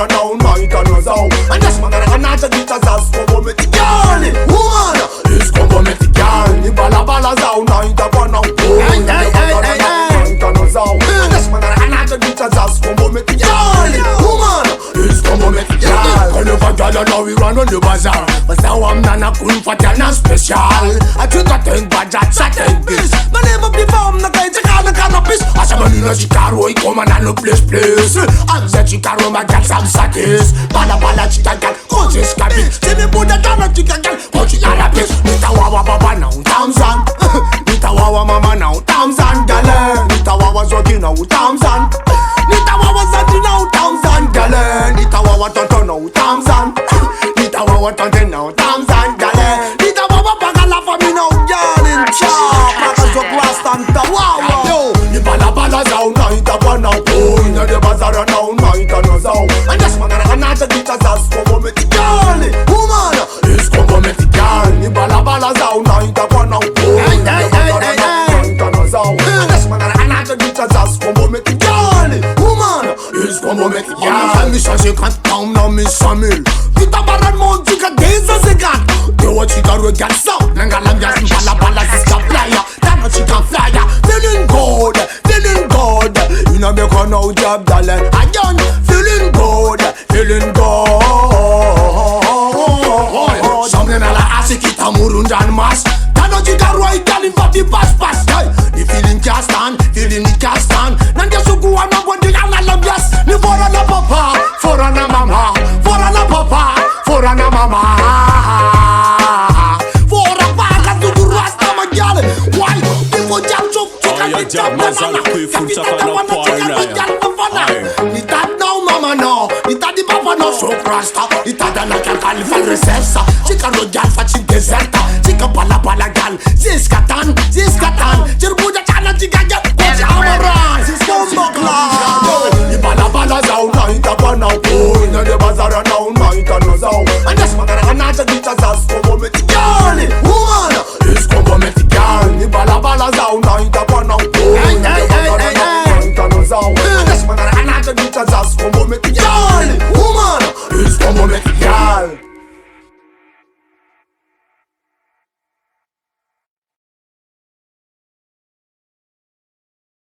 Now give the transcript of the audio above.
bazara now night and no zao. And this man anata dita zas como metigani. Woman is como metigani. Ni bala bala zao night and one now. Night and no zao. And this man anata dita zas como metigani. Woman is como metigani. Quand le bagala now we run on the bazaar. But now I'm nana kun fatana special. I treat a thing budget satin this. My name up the farm na kay chakana kanapis. Asa manina chikaro ikoma na no place. Anza chikaro magal sam satis. Bala bala chikagal kosis kabi. Simi buda dana chikagal kochi arabis. Nita wawa baba now Tamzan. Nita wawa mama now Tamzan gale. Nita wawa zoki now Tamzan. Nita wawa zati now Tamzan gale. Nita wawa tonto now Tamzan. Nita wawa tonte now Tamzan gale. Nita wawa bagala for me now galin chop. Maka zo plastanta wawa. Yo, ni bala bala zao na ita bana po. Ina de bazara now night and no zao. And this man anata dita zas como metigani. Woman is como metigani. Ni bala bala zao na ita bana po. Ina de bazara now night and no zao. And this man anata dita zas como metigani. Woman is como metigani. Fais mission 50 pounds na mission 1000. Kita baran mon tika deza zegat. Dewa chika regarde ça. Nangala mbias mbala bala ziska playa. Dano chika flyer. Feeling good, feeling good. You know me con out job darling. Again, feeling good, feeling good. Something ala asi kita murundan mas. Dano chika roi galin pati pas pas. Ni feeling can't stand, feeling ni can't stand. Nandia sugu wana bondi ala lambias. Ni fora na papa, fora na mama, fora na papa, fora na mama. Fora paga tudo rasta magyale. Why? People jump chop chika ni jump na mana. Kapita na wana. Ni tat now mama no, ni tat di papa no so rasta. Ni tat na kan kalifal recessa. Chika no gal fa chik deserta. Chika bala bala gal. Ziskatan. Jirbuja chala chika gal. Kochi amaran. Ziskambakla. Ni bala bala zao night and one now. Ina de bazara now night and no zao. And this man anata dita